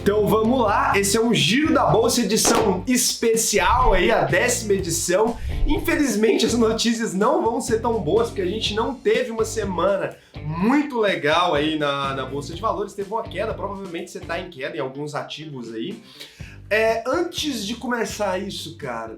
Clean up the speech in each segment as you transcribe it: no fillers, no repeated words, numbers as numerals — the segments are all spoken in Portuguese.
Então vamos lá, esse é um Giro da Bolsa, edição especial aí, a 10ª edição. Infelizmente as notícias não vão ser tão boas, porque a gente não teve uma semana muito legal aí na Bolsa de Valores, teve uma queda, provavelmente você está em queda em alguns ativos aí. Antes de começar isso, cara,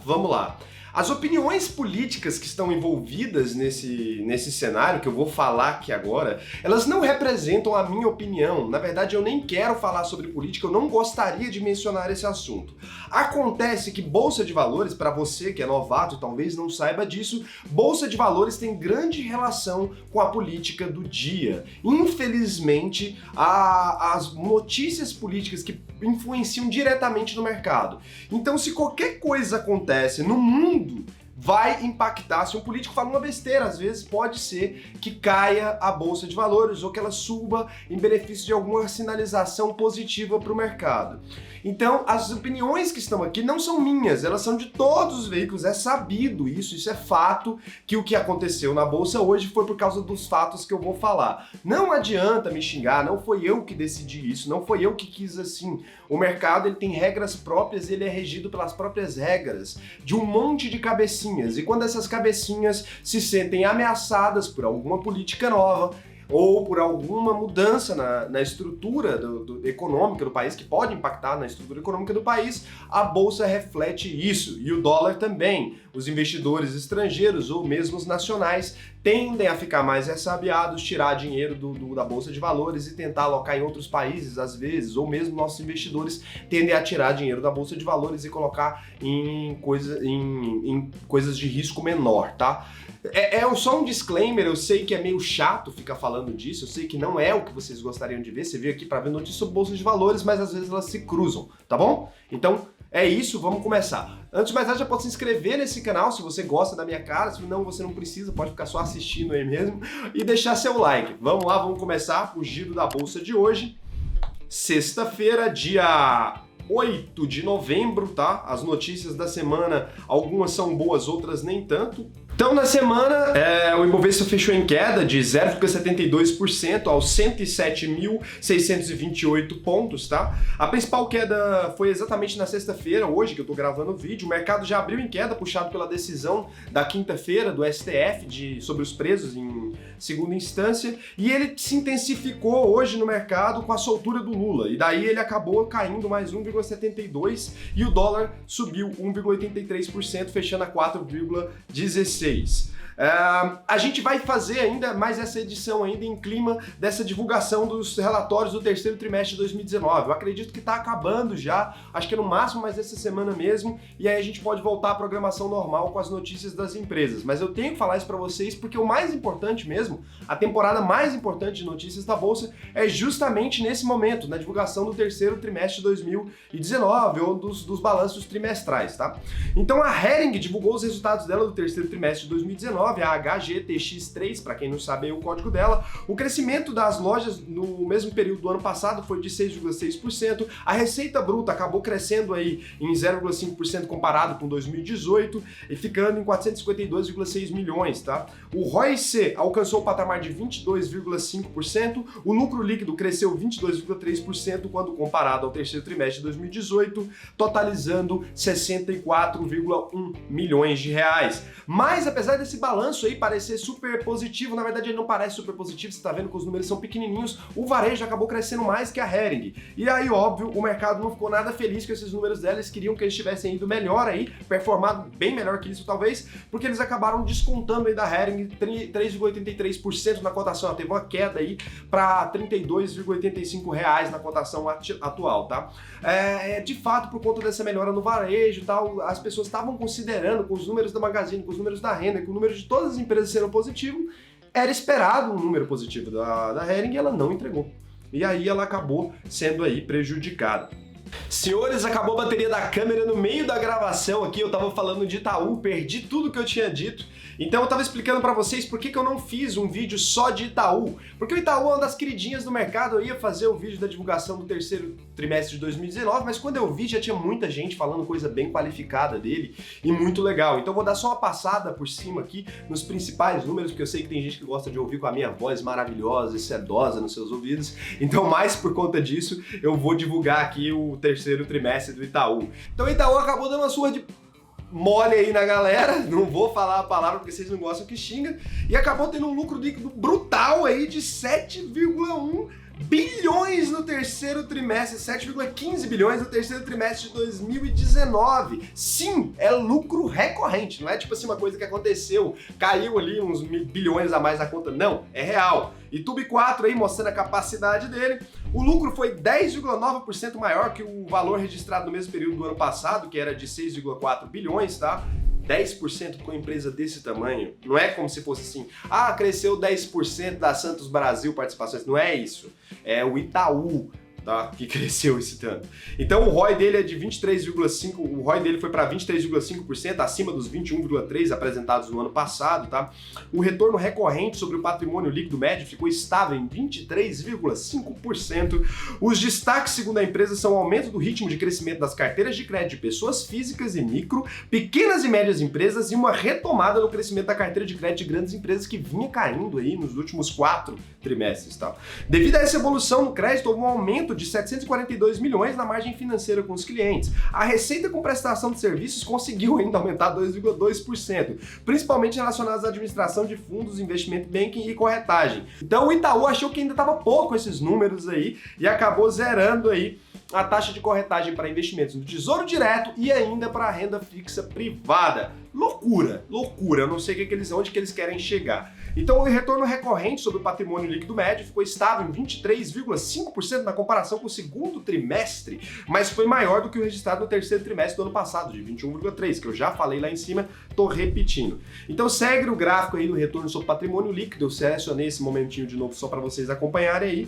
vamos lá. As opiniões políticas que estão envolvidas nesse cenário que eu vou falar aqui agora, elas não representam a minha opinião. Na verdade, eu nem quero falar sobre política, eu não gostaria de mencionar esse assunto. Acontece que Bolsa de Valores, para você que é novato e talvez não saiba disso, Bolsa de Valores tem grande relação com a política do dia. Infelizmente, as notícias políticas que influenciam diretamente no mercado. Então, se qualquer coisa acontece no mundo, vai impactar. Se um político fala uma besteira, às vezes pode ser que caia a Bolsa de Valores ou que ela suba em benefício de alguma sinalização positiva para o mercado. Então, as opiniões que estão aqui não são minhas, elas são de todos os veículos, é sabido isso é fato, que o que aconteceu na Bolsa hoje foi por causa dos fatos que eu vou falar. Não adianta me xingar, não foi eu que decidi isso, não foi eu que quis assim. O mercado ele tem regras próprias, ele é regido pelas próprias regras de um monte de cabecinhas, e quando essas cabecinhas se sentem ameaçadas por alguma política nova, ou por alguma mudança na estrutura econômica do país, que pode impactar na estrutura econômica do país, a Bolsa reflete isso, e o dólar também. Os investidores estrangeiros ou mesmo os nacionais tendem a ficar mais ressabiados, tirar dinheiro da Bolsa de Valores e tentar alocar em outros países, às vezes, ou mesmo nossos investidores tendem a tirar dinheiro da Bolsa de Valores e colocar em coisas de risco menor, tá? É só um disclaimer, eu sei que é meio chato ficar falando disso, eu sei que não é o que vocês gostariam de ver, você veio aqui para ver notícias sobre Bolsa de Valores, mas às vezes elas se cruzam, tá bom? Então, é isso, vamos começar. Antes de mais nada, já pode se inscrever nesse canal se você gosta da minha cara, se não, você não precisa, pode ficar só assistindo aí mesmo, e deixar seu like. Vamos lá, vamos começar o Giro da Bolsa de hoje, sexta-feira, dia 8 de novembro, tá? As notícias da semana, algumas são boas, outras nem tanto. Então, na semana, o Ibovespa fechou em queda de 0,72% aos 107.628 pontos, tá? A principal queda foi exatamente na sexta-feira, hoje que eu tô gravando o vídeo. O mercado já abriu em queda, puxado pela decisão da quinta-feira do STF sobre os presos em segunda instância, e ele se intensificou hoje no mercado com a soltura do Lula, e daí ele acabou caindo mais 1,72% e o dólar subiu 1,83%, fechando a 4,16%. A gente vai fazer ainda mais essa edição ainda em clima dessa divulgação dos relatórios do terceiro trimestre de 2019. Eu acredito que está acabando já, acho que é no máximo mais essa semana mesmo, e aí a gente pode voltar à programação normal com as notícias das empresas. Mas eu tenho que falar isso para vocês porque o mais importante mesmo, a temporada mais importante de notícias da Bolsa é justamente nesse momento, na divulgação do terceiro trimestre de 2019 ou dos balanços trimestrais, tá? Então a Hering divulgou os resultados dela do terceiro trimestre de 2019, a HGTX3, para quem não sabe é o código dela. O crescimento das lojas no mesmo período do ano passado foi de 6,6%. A receita bruta acabou crescendo aí em 0,5% comparado com 2018 e ficando em 452,6 milhões, tá? O ROIC alcançou o patamar de 22,5%. O lucro líquido cresceu 22,3% quando comparado ao terceiro trimestre de 2018, totalizando 64,1 milhões de reais. Mas apesar desse balanço aí parecer super positivo, na verdade ele não parece super positivo, você tá vendo que os números são pequenininhos, o varejo acabou crescendo mais que a Hering. E aí, óbvio, o mercado não ficou nada feliz com esses números dela, eles queriam que eles tivessem ido melhor aí, performado bem melhor que isso talvez, porque eles acabaram descontando aí da Hering 3,83% na cotação, ela teve uma queda aí para R$ 32,85 na cotação atual, tá? De fato, por conta dessa melhora no varejo e tal, as pessoas estavam considerando, com os números da Magazine, com os números da Renner, com o número de todas as empresas sendo positivo, era esperado um número positivo da Hering e ela não entregou. E aí ela acabou sendo aí prejudicada. Senhores, acabou a bateria da câmera no meio da gravação aqui, eu tava falando de Itaú, perdi tudo que eu tinha dito. Então eu tava explicando pra vocês por que eu não fiz um vídeo só de Itaú. Porque o Itaú é uma das queridinhas do mercado, eu ia fazer o vídeo da divulgação do terceiro trimestre de 2019, mas quando eu vi já tinha muita gente falando coisa bem qualificada dele e muito legal. Então eu vou dar só uma passada por cima aqui nos principais números, porque eu sei que tem gente que gosta de ouvir com a minha voz maravilhosa e sedosa nos seus ouvidos. Então mais por conta disso eu vou divulgar aqui o terceiro trimestre do Itaú. Então o Itaú acabou dando uma surra de mole aí na galera, não vou falar a palavra porque vocês não gostam que xinga, e acabou tendo um lucro líquido brutal aí de 7,1 bilhões no terceiro trimestre, 7,15 bilhões no terceiro trimestre de 2019. Sim, é lucro recorrente, não é tipo assim uma coisa que aconteceu, caiu ali uns bilhões a mais na conta, não, é real. E Tube4 aí mostrando a capacidade dele, o lucro foi 10,9% maior que o valor registrado no mesmo período do ano passado, que era de 6,4 bilhões, tá? 10% com uma empresa desse tamanho, não é como se fosse assim, cresceu 10% da Santos Brasil participações, não é isso, é o Itaú, tá, que cresceu esse tanto. Então o ROI dele é de 23,5%, o ROI dele foi para 23,5%, acima dos 21,3% apresentados no ano passado, tá? O retorno recorrente sobre o patrimônio líquido médio ficou estável em 23,5%. Os destaques, segundo a empresa, são o aumento do ritmo de crescimento das carteiras de crédito de pessoas físicas e micro, pequenas e médias empresas e uma retomada no crescimento da carteira de crédito de grandes empresas que vinha caindo aí nos últimos 4 trimestres, tá? Devido a essa evolução no crédito, houve um aumento de 742 milhões na margem financeira com os clientes. A receita com prestação de serviços conseguiu ainda aumentar 2,2%, principalmente relacionados à administração de fundos, investimento banking e corretagem. Então o Itaú achou que ainda estava pouco esses números aí e acabou zerando aí a taxa de corretagem para investimentos no Tesouro Direto e ainda para a renda fixa privada. Loucura, loucura, eu não sei onde que eles querem chegar. Então o retorno recorrente sobre o patrimônio líquido médio ficou estável em 23,5% na comparação com o segundo trimestre, mas foi maior do que o registrado no terceiro trimestre do ano passado, de 21,3%, que eu já falei lá em cima, tô repetindo. Então segue o gráfico aí do retorno sobre patrimônio líquido, eu selecionei esse momentinho de novo só para vocês acompanharem aí.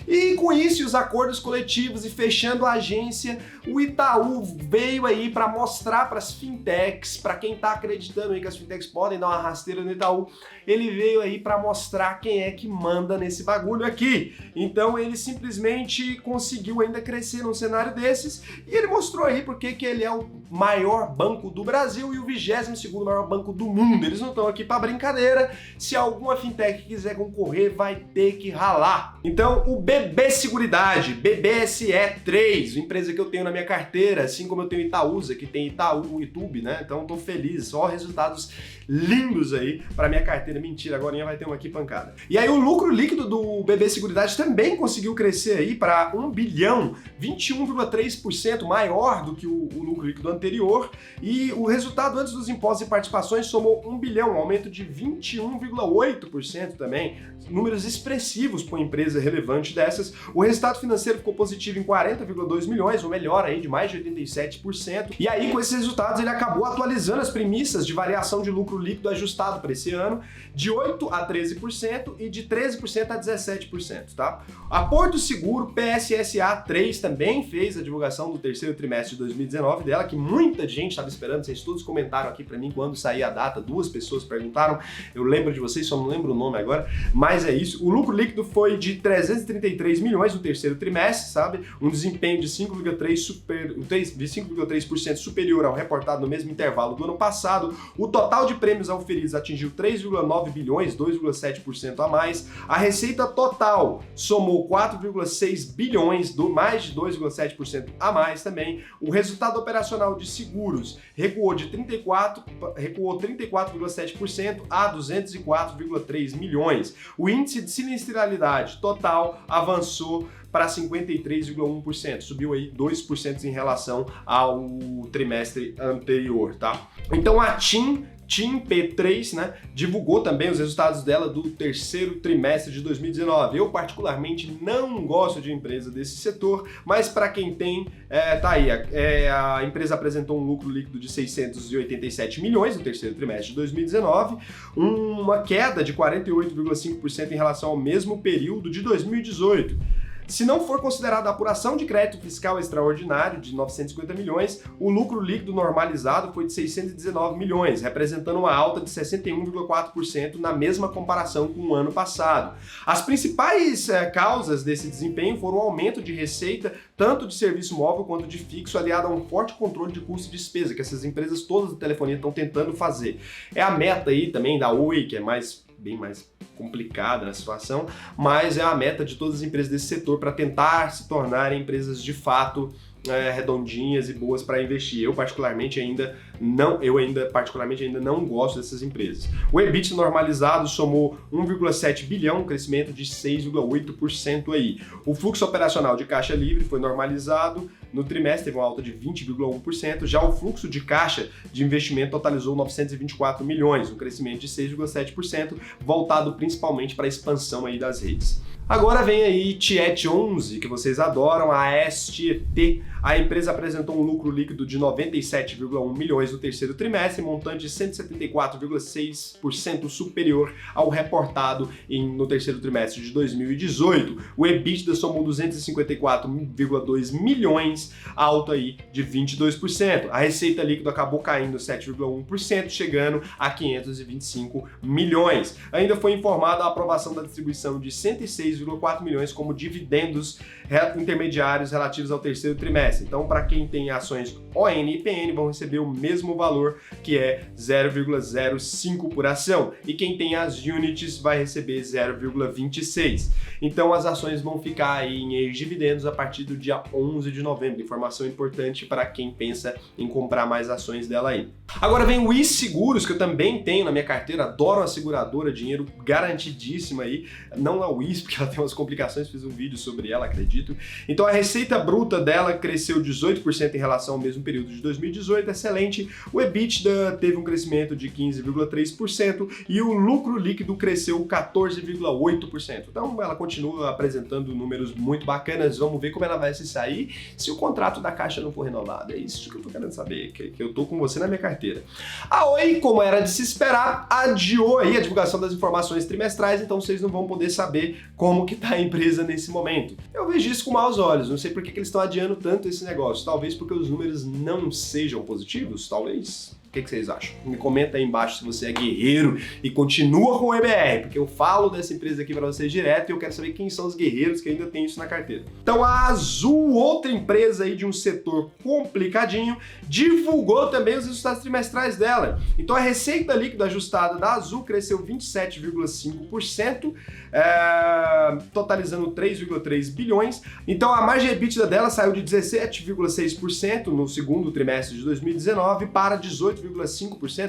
E com isso, os acordos coletivos e fechando a agência, o Itaú veio aí para mostrar para as fintechs, para quem está acreditando aí que as fintechs podem dar uma rasteira no Itaú, ele veio aí para mostrar quem é que manda nesse bagulho aqui. Então ele simplesmente conseguiu ainda crescer num cenário desses e ele mostrou aí porque que ele é o maior banco do Brasil e o 22º maior banco do mundo. Eles não estão aqui para brincadeira. Se alguma fintech quiser concorrer, vai ter que ralar. Então o BB Seguridade, BBSE3, empresa que eu tenho na minha carteira, assim como eu tenho Itaúsa, que tem Itaú, YouTube, né? Então tô feliz, só resultados lindos aí para minha carteira. Mentira, agora vai ter uma aqui pancada. E aí o lucro líquido do BB Seguridade também conseguiu crescer aí para 1 bilhão, 21,3% maior do que o lucro líquido anterior, e o resultado antes dos impostos e participações somou 1 bilhão, um aumento de 21,8% também, números expressivos para uma empresa relevante dessas. O resultado financeiro ficou positivo em 40,2 milhões, ou melhor aí de mais de 87%. E aí com esses resultados ele acabou atualizando as premissas de variação de lucro líquido ajustado para esse ano de 8% a 13% e de 13% a 17%, tá? A Porto Seguro PSSA 3 também fez a divulgação do terceiro trimestre de 2019 dela, que muita gente estava esperando, vocês todos comentaram aqui para mim quando sair a data, 2 pessoas perguntaram, eu lembro de vocês, só não lembro o nome agora, mas é isso. O lucro líquido foi de 333 milhões no terceiro trimestre, sabe? Um desempenho de 5,3% superior ao reportado no mesmo intervalo do ano passado. O total de prêmios auferidos atingiu 3,9 bilhões, 2,7% a mais. A receita total somou 4,6 bilhões, mais de 2,7% a mais também. O resultado operacional de seguros recuou 34,7% a 204,3 milhões. O índice de sinistralidade total avançou para 53,1%, subiu aí 2% em relação ao trimestre anterior, tá? Então a TIM P3, né, divulgou também os resultados dela do terceiro trimestre de 2019. Eu particularmente não gosto de empresa desse setor, mas para quem tem, tá aí. A empresa apresentou um lucro líquido de 687 milhões no terceiro trimestre de 2019, uma queda de 48,5% em relação ao mesmo período de 2018. Se não for considerada a apuração de crédito fiscal extraordinário de 950 milhões, o lucro líquido normalizado foi de 619 milhões, representando uma alta de 61,4% na mesma comparação com o ano passado. As principais causas desse desempenho foram o aumento de receita, tanto de serviço móvel quanto de fixo, aliado a um forte controle de custo e despesa, que essas empresas todas da telefonia estão tentando fazer. É a meta aí também da Oi, que é bem mais complicada na situação, mas é a meta de todas as empresas desse setor para tentar se tornarem empresas de fato redondinhas e boas para investir. Eu particularmente ainda não gosto dessas empresas. O EBIT normalizado somou 1,7 bilhão, um crescimento de 6,8% aí. O fluxo operacional de caixa livre foi normalizado no trimestre, teve uma alta de 20,1%, já o fluxo de caixa de investimento totalizou 924 milhões, um crescimento de 6,7%, voltado principalmente para a expansão aí das redes. Agora vem aí Tiet 11, que vocês adoram, a STT. A empresa apresentou um lucro líquido de 97,1 milhões no terceiro trimestre, montante de 174,6% superior ao reportado no terceiro trimestre de 2018. O EBITDA somou 254,2 milhões, alta aí de 22%. A receita líquida acabou caindo 7,1%, chegando a 525 milhões. Ainda foi informada a aprovação da distribuição de 106,4 milhões como dividendos intermediários relativos ao terceiro trimestre. Então, para quem tem ações ON e PN, vão receber o mesmo valor, que é 0,05 por ação. E quem tem as units vai receber 0,26. Então, as ações vão ficar aí em ex-dividendos a partir do dia 11 de novembro. Informação importante para quem pensa em comprar mais ações dela aí. Agora vem o Seguros, que eu também tenho na minha carteira. Adoro a seguradora, dinheiro garantidíssimo aí. Não a WIS, porque ela tem umas complicações, fiz um vídeo sobre ela, acredito. Então, a receita bruta dela cresceu 18% em relação ao mesmo período de 2018, excelente. O EBITDA teve um crescimento de 15,3% e o lucro líquido cresceu 14,8%. Então ela continua apresentando números muito bacanas. Vamos ver como ela vai se sair se o contrato da Caixa não for renovado. É isso que eu tô querendo saber, que eu tô com você na minha carteira. A Oi, como era de se esperar, adiou aí a divulgação das informações trimestrais, então vocês não vão poder saber como que tá a empresa nesse momento. Eu vejo isso com maus olhos, não sei por que eles estão adiando tanto esse negócio. Talvez porque os números não sejam positivos, talvez. O que vocês acham? Me comenta aí embaixo se você é guerreiro e continua com o EBR, porque eu falo dessa empresa aqui para vocês direto e eu quero saber quem são os guerreiros que ainda tem isso na carteira. Então a Azul, outra empresa aí de um setor complicadinho, divulgou também os resultados trimestrais dela. Então a receita líquida ajustada da Azul cresceu 27,5%, totalizando 3,3 bilhões. Então a margem EBITDA dela saiu de 17,6% no segundo trimestre de 2019 para 18,5%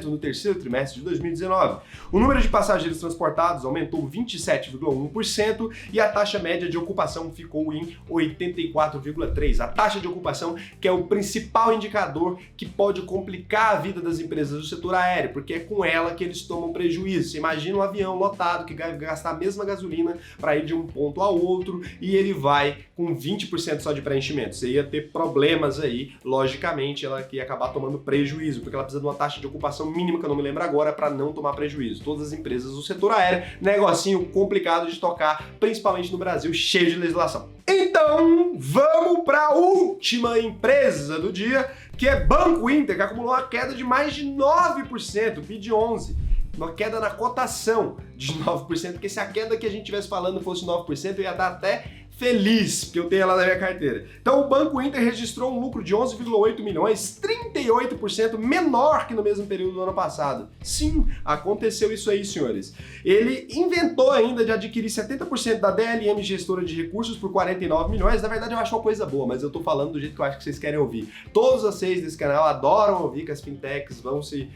no terceiro trimestre de 2019. O número de passageiros transportados aumentou 27,1% e a taxa média de ocupação ficou em 84,3%. A taxa de ocupação, que é o principal indicador que pode complicar a vida das empresas do setor aéreo, porque é com ela que eles tomam prejuízo. Você imagina um avião lotado que vai gastar a mesma gasolina para ir de um ponto ao outro e ele vai com 20% só de preenchimento. Você ia ter problemas aí, logicamente, ela ia acabar tomando prejuízo, porque ela precisa de uma taxa de ocupação mínima, que eu não me lembro agora, para não tomar prejuízo. Todas as empresas do setor aéreo, negocinho complicado de tocar, principalmente no Brasil, cheio de legislação. Então, vamos para a última empresa do dia, que é Banco Inter, que acumulou uma queda de mais de 9%, PID 11%. Uma queda na cotação de 9%, porque se a queda que a gente estivesse falando fosse 9%, eu ia dar até feliz, porque eu tenho ela na minha carteira. Então o Banco Inter registrou um lucro de 11,8 milhões, 38% menor que no mesmo período do ano passado. Sim, aconteceu isso aí, senhores. Ele inventou ainda de adquirir 70% da DLM Gestora de Recursos por 49 milhões. Na verdade eu acho uma coisa boa, mas eu tô falando do jeito que eu acho que vocês querem ouvir. Todos vocês desse canal adoram ouvir que as fintechs vão se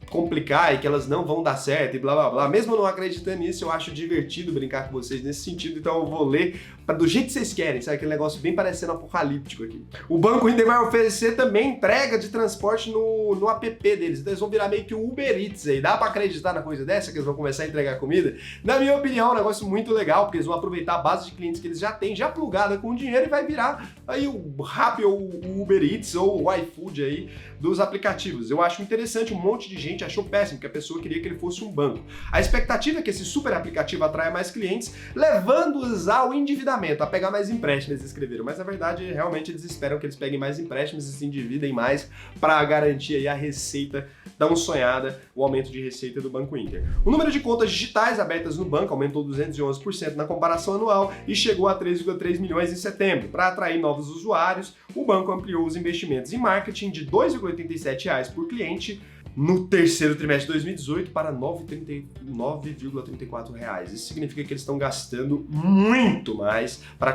complicar e que elas não vão dar certo e blá blá blá. Mesmo não acreditando nisso, eu acho divertido brincar com vocês nesse sentido, então eu vou ler do jeito que vocês querem, sabe? Aquele negócio bem parecendo apocalíptico aqui. O banco ainda vai oferecer também entrega de transporte no app deles, então eles vão virar meio que o Uber Eats aí. Dá pra acreditar na coisa dessa, que eles vão começar a entregar comida? Na minha opinião, é um negócio muito legal, porque eles vão aproveitar a base de clientes que eles já têm, já plugada com dinheiro, e vai virar aí o Rappi ou o Uber Eats ou o iFood aí dos aplicativos. Eu acho interessante, um monte de gente gente achou péssimo, porque a pessoa queria que ele fosse um banco. A expectativa é que esse super aplicativo atraia mais clientes, levando-os ao endividamento, a pegar mais empréstimos, eles escreveram. Mas na verdade, realmente eles esperam que eles peguem mais empréstimos e se endividem mais para garantir aí a receita tão sonhada, o aumento de receita do Banco Inter. O número de contas digitais abertas no banco aumentou 211% na comparação anual e chegou a 3,3 milhões em setembro. Para atrair novos usuários, o banco ampliou os investimentos em marketing de R$ 2,87 por cliente no terceiro trimestre de 2018 para R$ 9,34. Isso significa que eles estão gastando muito mais para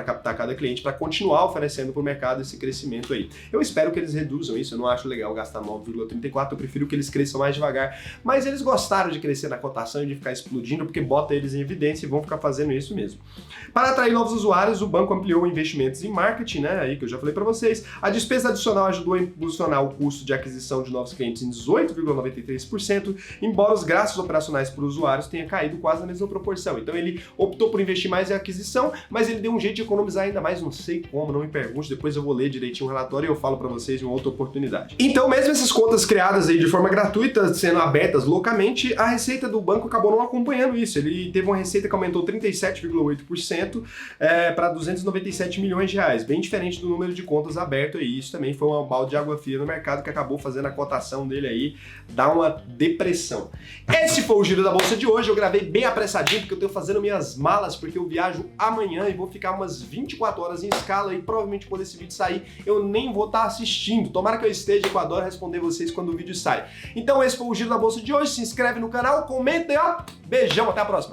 captar cada cliente, para continuar oferecendo para o mercado esse crescimento aí. Eu espero que eles reduzam isso, eu não acho legal gastar 9,34, eu prefiro que eles cresçam mais devagar, mas eles gostaram de crescer na cotação e de ficar explodindo porque bota eles em evidência e vão ficar fazendo isso mesmo. Para atrair novos usuários, o banco ampliou investimentos em marketing, né, aí que eu já falei para vocês. A despesa adicional ajudou a impulsionar o custo de aquisição de novos clientes em 18,93%, embora os gastos operacionais por usuários tenha caído quase na mesma proporção. Então ele optou por investir mais em aquisição, mas ele deu um jeito de economizar ainda mais, não sei como, não me pergunte, depois eu vou ler direitinho o relatório e eu falo para vocês em uma outra oportunidade. Então, mesmo essas contas criadas aí de forma gratuita, sendo abertas loucamente, a receita do banco acabou não acompanhando isso. Ele teve uma receita que aumentou 37,8% para 297 milhões de reais, bem diferente do número de contas abertas, e isso também foi um balde de água fria no mercado que acabou fazendo a cotação dele aí dar uma depressão. Esse foi o Giro da Bolsa de hoje. Eu gravei bem apressadinho porque eu tô fazendo minhas malas, porque eu viajo amanhã e vou ficar umas 24 horas em escala e provavelmente quando esse vídeo sair eu nem vou estar assistindo. Tomara que eu esteja, que eu adoro responder vocês quando o vídeo sai. Então esse foi o Giro da Bolsa de hoje. Se inscreve no canal, comenta e ó, beijão, até a próxima.